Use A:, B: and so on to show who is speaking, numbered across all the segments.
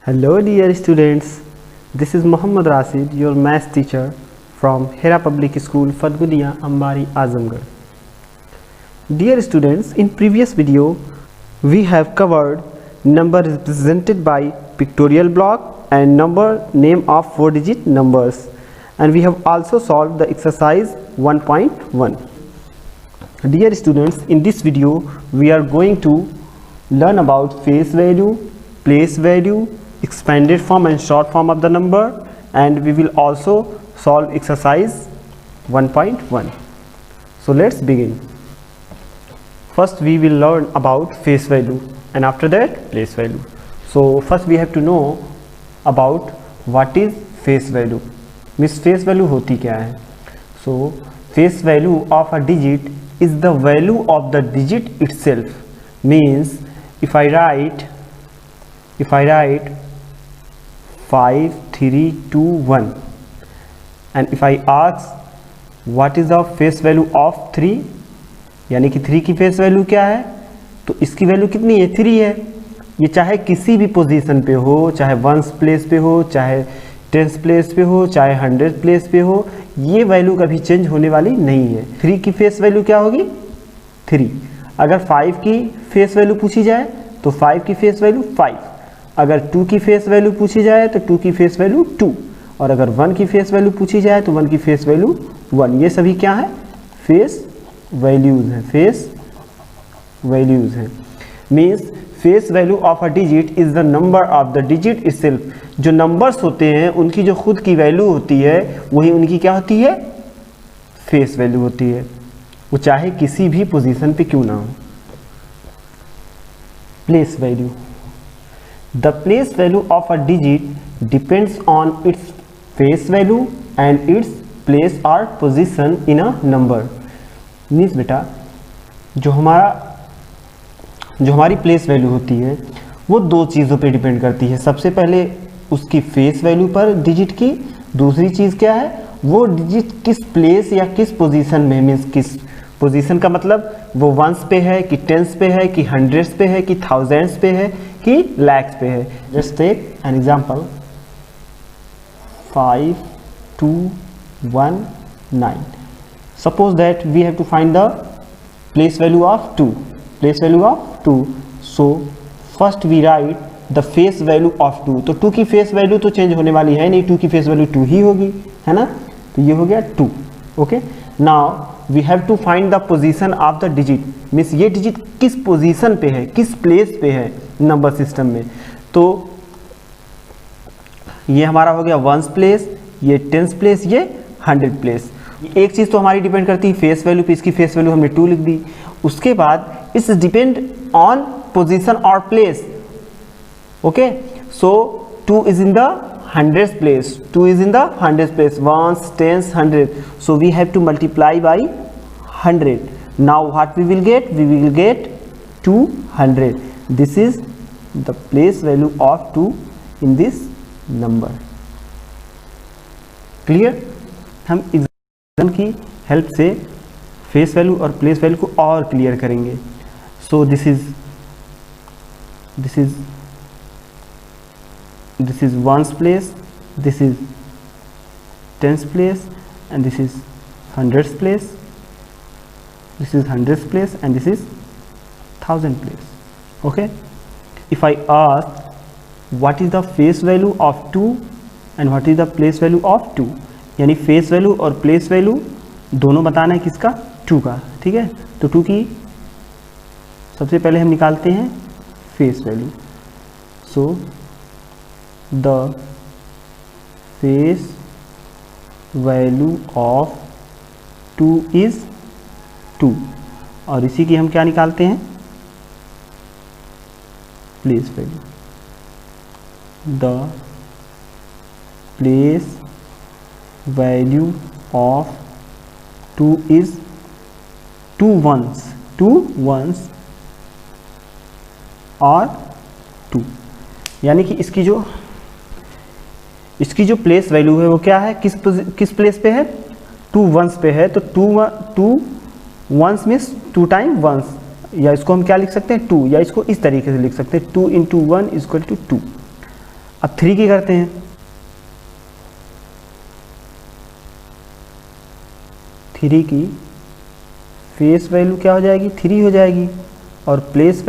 A: Hello dear students, this is Muhammad Rasid, your math teacher from Hera Public School, Fatgudiya, Ambari, Azamgarh. Dear students, in previous video we have covered number represented by pictorial block and number name of 4-digit numbers, and we have also solved the exercise 1.1. Dear students, in this video we are going to learn about face value, place value, expanded form and short form of the number, and we will also solve exercise 1.1. So let's begin. First we will learn about face value and after that place value. So first we have to know about what is face value. Means face value होती क्या है? So face value of a digit is the value of the digit itself. Means if I write 5, 3, 2, 1 and if I ask what is the face value of 3, यानी कि 3 की face value क्या है, तो इसकी वैल्यू कितनी है? 3 है। ये चाहे किसी भी पोजीशन पे हो, चाहे 1s प्लेस पे हो, चाहे 10s प्लेस पे हो, चाहे 100 प्लेस पे हो, ये वैल्यू कभी चेंज होने वाली नहीं है। 3 की फेस वैल्यू क्या होगी? 3। अगर 5 की फेस वैल्यू पूछी जाए तो 5 की फेस वैल्यू 5। अगर 2 की फेस वैल्यू पूछी जाए तो 2 की फेस वैल्यू 2, और अगर 1 की फेस वैल्यू पूछी जाए तो 1 की फेस वैल्यू 1। ये सभी क्या है? फेस वैल्यूज हैं। फेस वैल्यूज हैं। Means face value of a digit is the number of the digit itself. जो नंबर्स होते हैं उनकी जो खुद की वैल्यू होती है वही उनकी क्या होती है? फेस वैल्यू होती है, वो चाहे किसी भी पोजीशन पे क्यों ना हो। Place value, the place value of a digit depends on its face value and its place और position in a number. Means बेटा जो हमारी प्लेस वैल्यू होती है वो दो चीज़ों पे डिपेंड करती है। सबसे पहले उसकी फेस वैल्यू पर डिजिट की, दूसरी चीज़ क्या है? वो डिजिट किस प्लेस या किस पोजीशन में, मीन्स किस पोजीशन का मतलब वो 1s पे है कि 10s पे है कि 100s पे है कि 1000s पे है कि lakhs पे है। Just take an example 5, 2, 1, 9. Suppose that we have to find the place value of 2. Place value of 2. So first we write the face value of 2. तो 2 की फेस वैल्यू तो चेंज होने वाली है नहीं, 2 की फेस वैल्यू 2 ही होगी, है ना? तो ये हो गया 2. Okay, now we have to find the position of the digit. Means ये डिजिट किस पोजीशन पे है, किस प्लेस पे है नंबर सिस्टम में। तो ये हमारा हो गया 1s प्लेस, ये 10s प्लेस, ये 100 प्लेस। एक चीज़ तो हमारी डिपेंड करती है फेस वैल्यू पे, इसकी फेस वैल्यू हमने 2 लिख दी। उसके बाद इट्स डिपेंड ऑन पोजीशन और place. Okay, so 2 is in the 100th place, 2 is in the 100th place, 1s, 10s, 100, so we have to multiply by 100. Now what we will get? We will get 200. This is the place value of 2 in this number. Clear? हम example की help से face value और place value को और clear करेंगे। So this is 1s place, this is 10s place, and this is 100th place, this is 100th place, and this is 1000 place. Okay, if I ask what is the face value of 2 and what is the place value of 2, यानी face value और place value दोनों बताना है किसका? 2 का। ठीक है, तो 2 की सबसे पहले हम निकालते हैं face value. So the face value of 2 is 2, और इसी की हम क्या निकालते हैं? Place value. the place value of 2 is 2 ones और 2, यानी कि इसकी जो प्लेस वैल्यू है वो क्या है? किस प्लेस पे है? 2 1s पे है। तो 2 1s मीन्स 2 टाइम 1s, या इसको हम क्या लिख सकते हैं? 2, या इसको इस तरीके से लिख सकते हैं 2 × 1 = 2। अब 3 की करते हैं, 3 की फेस वैल्यू क्या हो जाएगी, 3 हो जाएगी, और प्लेस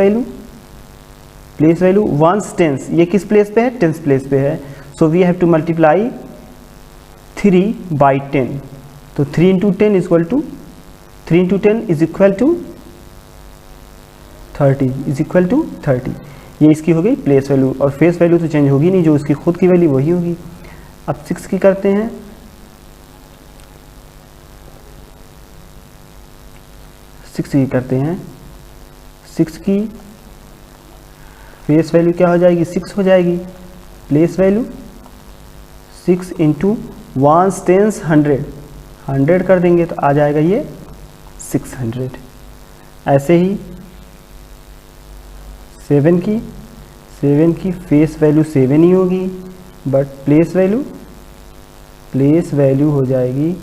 A: वैल्यू वंस टेंस, ये किस प्लेस पे है, टेंस प्लेस पे है, so we have to multiply 3 by 10, तो 3 into 10 is equal to 3 into 10 is equal to 30, ये इसकी हो गई प्लेस वैल्यू, और फेस वैल्यू तो चेंज होगी नहीं, जो उसकी खुद की वैल्यू वही होगी। अब 6 की करते हैं, 6 की फेस वैल्यू क्या हो जाएगी, 6 हो जाएगी, प्लेस वैल्यू 6 इंटू 1 टेंस 100 कर देंगे तो आ जाएगा ये 600। ऐसे ही 7 की फेस वैल्यू 7 ही होगी, बट प्लेस वैल्यू हो जाएगी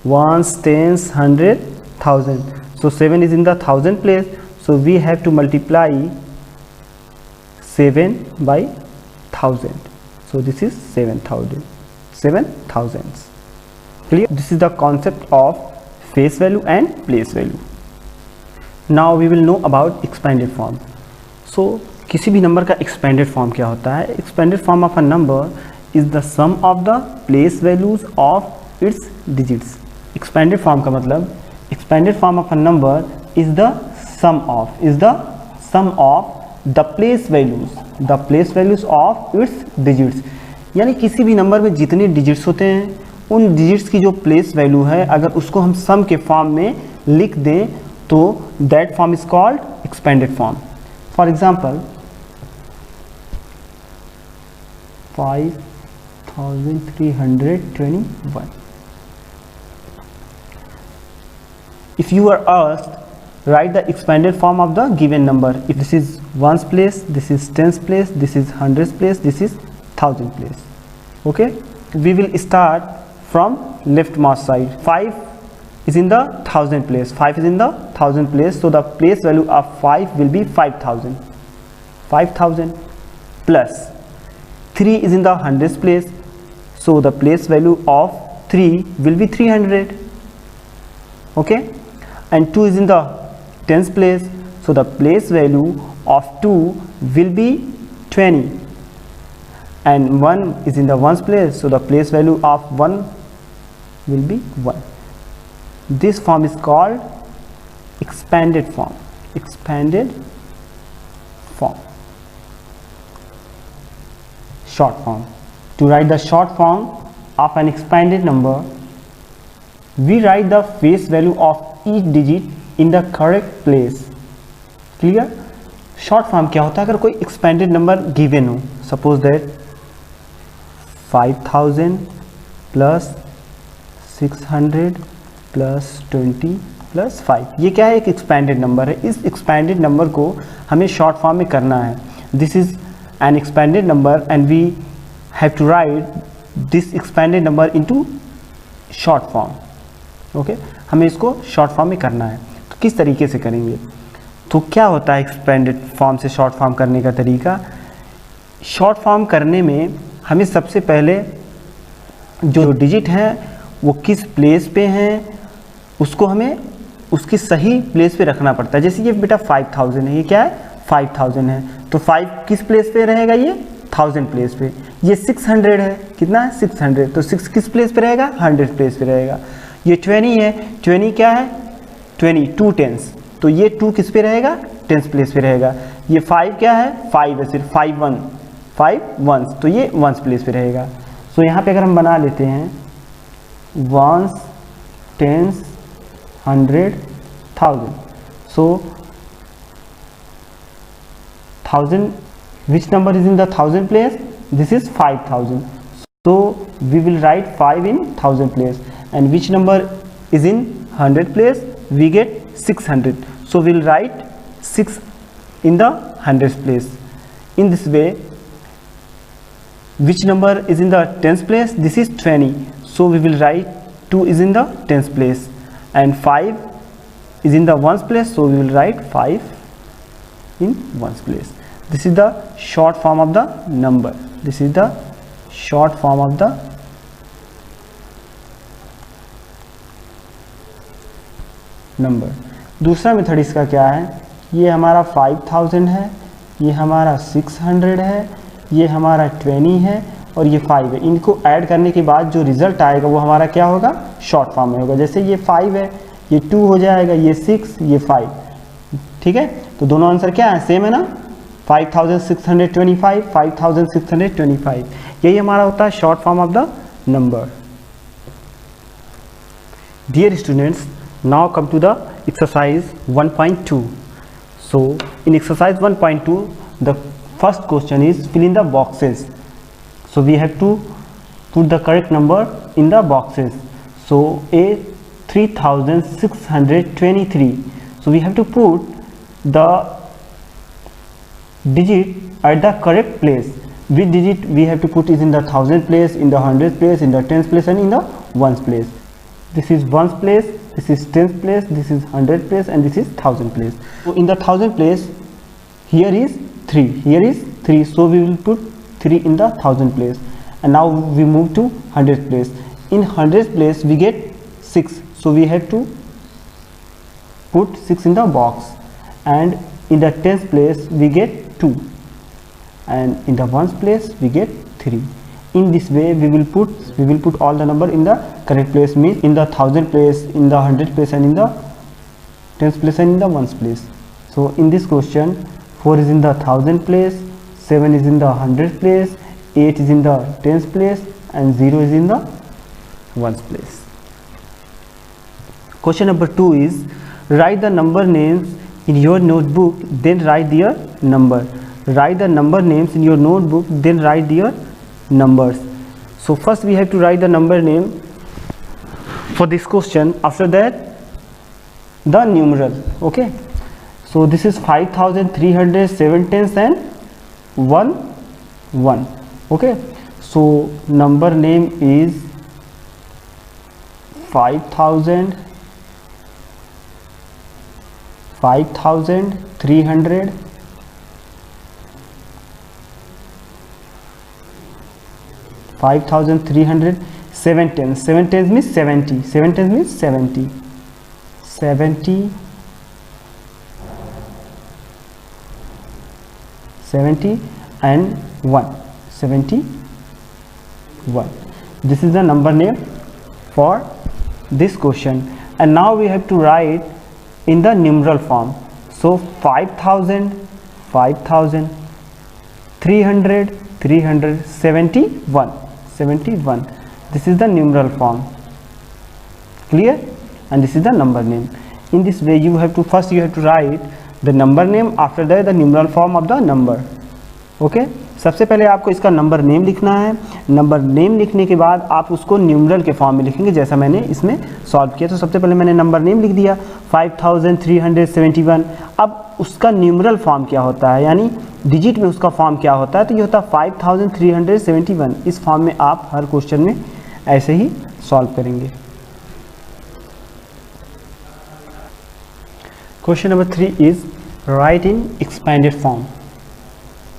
A: 1 tense 100,000, so 7 is in the 1000 place, so we have to multiply 7 by 1000, so this is 7,000. Clear? This is the concept of face value and place value. Now we will know about expanded form. So किसी भी number का expanded form क्या होता है? Expanded form of a number is the sum of the place values of its digits. Expanded form का मतलब expanded form of a number is the sum of the place values of its digits. यानी किसी भी number में जितने digits होते हैं उन डिजिट्स की जो प्लेस वैल्यू है अगर उसको हम सम के फॉर्म में लिख दें तो that form is called expanded form. For example 5321. If you are asked, write the expanded form of the given number. If this is ones place, this is tens place, this is hundreds place, this is thousand place. Okay, we will start from leftmost side. 5 is in the thousand place. 5 is in the thousand place, so the place value of 5 will be 5,000. 5,000 plus 3 is in the hundreds place, so the place value of 3 will be 300. Okay, and 2 is in the tens place, so the place value of 2 will be 20, and 1 is in the ones place, so the place value of 1 will be 1. This form is called expanded form. Short form. To write the short form of an expanded number, we write the face value of each digit in the correct place. Clear? Short form क्या होता है अगर कोई expanded number given हो, suppose that 5000 plus 600 plus 20 plus 5, ये क्या है, एक expanded number है. इस expanded number को हमें short form में करना है. This is an expanded number and we have to write this expanded number into short form. Okay, हमें इसको short form में करना है. तो किस तरीके से करेंगे? तो क्या होता है एक्सपेंडेड फॉर्म से शॉर्ट फॉर्म करने का तरीका? शॉर्ट फॉर्म करने में हमें सबसे पहले जो डिजिट हैं वो किस प्लेस पे हैं उसको हमें उसकी सही प्लेस पे रखना पड़ता है. जैसे ये बेटा 5000 है, ये क्या है 5000 है, तो 5 किस प्लेस पे रहेगा, ये 1000 प्लेस पे. ये 600 है, कितना है 600, तो 6 किस प्लेस पे रहेगा 100 प्लेस पे रहेगा. ये 20 है, 20 क्या है 20 2 टेंस, तो ये 2 किस पे रहेगा टेंस प्लेस पे रहेगा. ये 5 क्या है 5 है, सिर्फ 5 वंस, तो ये वंस प्लेस पे रहेगा. सो यहाँ पे अगर हम बना लेते हैं ones tens 100,000, so 1000 which number is in the 1000 place, this is 5000, so we will write 5 in 1000 place, and which number is in 100 place, we get 600, so we will write 6 in the 100th place. In this way, which number is in the 10th place, this is 20, so we will write 2 is in the 10th place, and 5 is in the ones place, so we will write 5 in ones place. This is the short form of the number. This is the short form of the number. दूसरा method इसका क्या है, ये हमारा 5000 है, ये हमारा 600 है, ये हमारा 20 है और ये 5 है। इनको ऐड करने के बाद जो रिजल्ट आएगा वो हमारा क्या होगा, शॉर्ट फॉर्म में होगा। जैसे ये 5 है, ये 2 हो जाएगा, ये 6, ये 5, ठीक है। तो दोनों आंसर क्या है, सेम है ना, 5625, 5625। यही हमारा होता है short form of the number. Dear students, now come to the exercise 1.2. So in exercise 1.2 the first question is fill in the boxes. So we have to put the correct number in the boxes. So A 3623, so we have to put the digit at the correct place. Which digit we have to put is in the thousand place, in the hundred place, in the tens place and in the ones place. This is ones place, this is tens place, this is hundred place and this is thousand place. So in the thousand place, here is 3, here is 3, so we will put 3 in the thousand place. And now we move to hundred place. In hundred place we get 6, so we have to put 6 in the box. And in the tens place we get 2, and in the ones place we get 3. In this way we will put all the number in the correct place, means in the thousand place, in the hundred place and in the tens place and in the ones place. So in this question 4 is in the thousand place, 7 is in the hundred place, 8 is in the tens place and 0 is in the ones place. Question number 2 is write the number names in your notebook, then write their number. Write the number names in your notebook, then write their numbers. So first we have to write the number name for this question, after that the numeral. Okay, so this is 5300, 7 tens and 1 1. Okay, so number name is 5000, 5300, 5300, 7 tens. 7 tens means 70. 7 tens means 70. 70, 70 and 1. 71. This is the number name for this question. And now we have to write in the numeral form. So 5000, 5000, 300, 300, 71, 71. This is the numeral form. Clear? And this is the number name. In this way you have to first write the number name, after that the numeral form of the number. Okay, सबसे पहले आपको इसका number name लिखना है। Number name लिखने के बाद आप उसको न्यूमरल के फॉर्म में लिखेंगे, जैसा मैंने इसमें सॉल्व किया। तो सबसे पहले मैंने नंबर नेम लिख दिया 5371। अब उसका न्यूमरल फॉर्म क्या होता है, यानी डिजिट में उसका फॉर्म क्या होता है, तो ये होता है 5371। इस फॉर्म में आप हर क्वेश्चन में ऐसे ही सॉल्व करेंगे। Question number 3 is write in expanded form.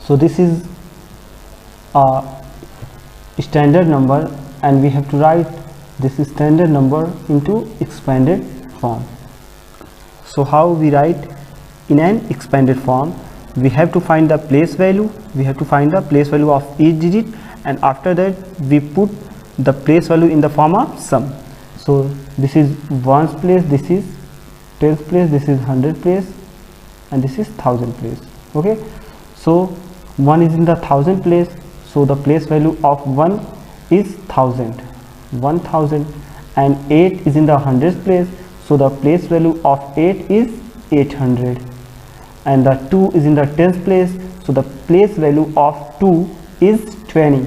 A: So this is a standard number and we have to write this standard number into expanded form. So how we write in an expanded form? We have to find the place value. We have to find the place value of each digit, and after that we put the place value in the form of sum. So this is ones place, this is tens place, this is hundred place, and this is thousand place. Okay, so 1 is in the thousand place, so the place value of 1 is 1000, 1000, and 8 is in the hundredth place, so the place value of 8 is 800, and the 2 is in the tenth place, so the place value of 2 is 20,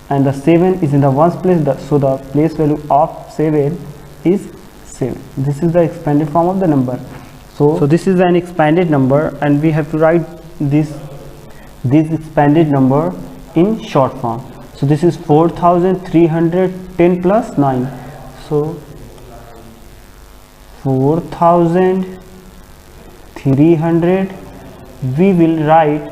A: and the 7 is in the ones place, so the place value of 7 is 7. This is the expanded form of the number. So this is an expanded number, and we have to write this expanded number in short form. So this is 4310 plus 9. So 4300, we will write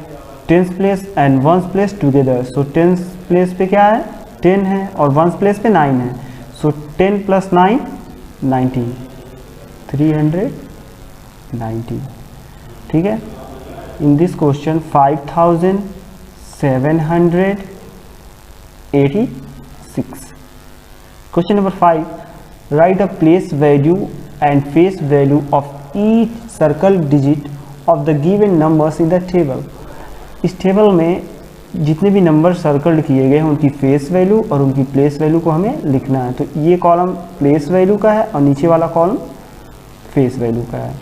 A: tens place and ones place together. So tense place पे क्या है 10 है और ones place पे 9 है। सो 10 + 9 19, 390। ठीक है। In this question 5786। Question number 5, right a place value and face value of each circle digit of the given numbers in the table. इस टेबल में जितने भी नंबर सर्कल्ड किए गए हैं उनकी फेस वैल्यू और उनकी प्लेस वैल्यू को हमें लिखना है। तो ये कॉलम प्लेस वैल्यू का है और नीचे वाला कॉलम फेस वैल्यू का है।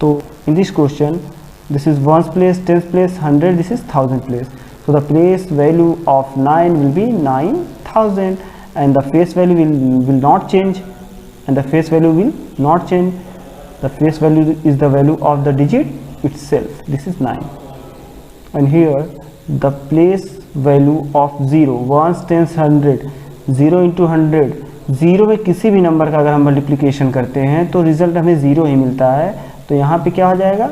A: तो in this question this is ones place, tens place, 100, this is 1000 place. So the place value of 9 will be 9000 and the face value will not change, and the face value will not change. The face value is the value of the digit itself. This is 9. And here the place value of 0, 1, 10, 100, 0 into 100, 0 में किसी भी number का अगर हम multiplication करते हैं तो result हमें 0 ही मिलता है। तो यहाँ पे क्या हो जाएगा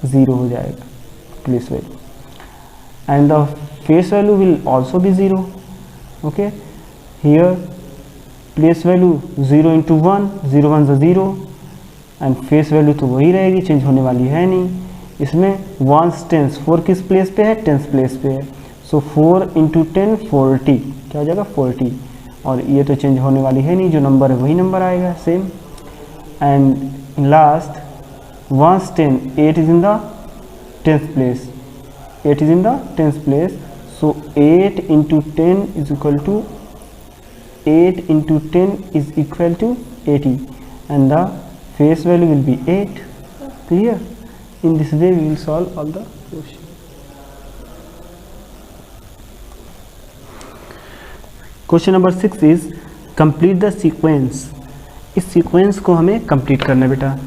A: 0 हो जाएगा place value, and the face value will also be 0. Okay. Here place value 0 into 1, 0 1 0 and face value तो वही रहेगी, चेंज होने वाली है नहीं। इसमें 1 टेंस 4 किस प्लेस पे है, टेंस प्लेस पे है। सो 4 into 10 40, क्या हो जाएगा 40, और ये तो चेंज होने वाली है नहीं, जो नंबर है वही नंबर आएगा same. And last 1 10, 8 is in the tens place, 8 is in the tens place. So 8 into 10 is equal to 8 into 10 is equal to 80 and the face value will be 8. Clear? In this way we will solve all the question. Question number 6 is complete the sequence. इस sequence को हमें complete करना है बेटा।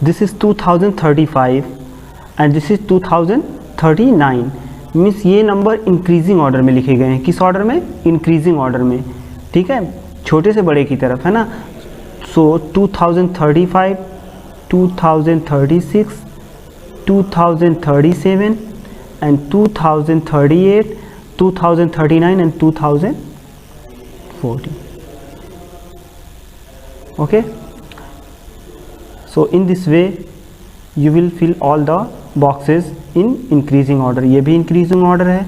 A: This is 2035 and this is 2039। Means ये number increasing order में लिखे गए हैं। किस ऑर्डर में, इंक्रीजिंग ऑर्डर में। ठीक है, छोटे से बड़े की तरफ है ना। सो 2035, 2036, 2037 and 2038, 2039 and 2040। Okay, so in this way you will fill all the boxes in increasing order। ये भी increasing order है,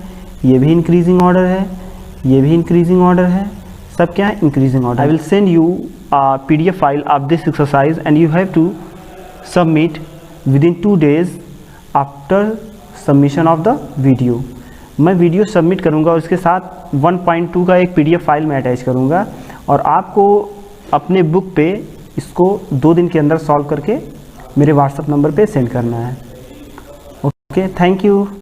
A: ये भी increasing order है, ये भी increasing order है, सब क्या है increasing order। I will send you a PDF file of this exercise and you have to submit within 2 days after submission of the video। मैं वीडियो सबमिट करूँगा और इसके साथ 1.2 का एक PDF फाइल मैं अटैच करूँगा और आपको अपने बुक पे इसको 2 दिन के अंदर सॉल्व करके मेरे व्हाट्सएप नंबर पे सेंड करना है। Okay, thank you.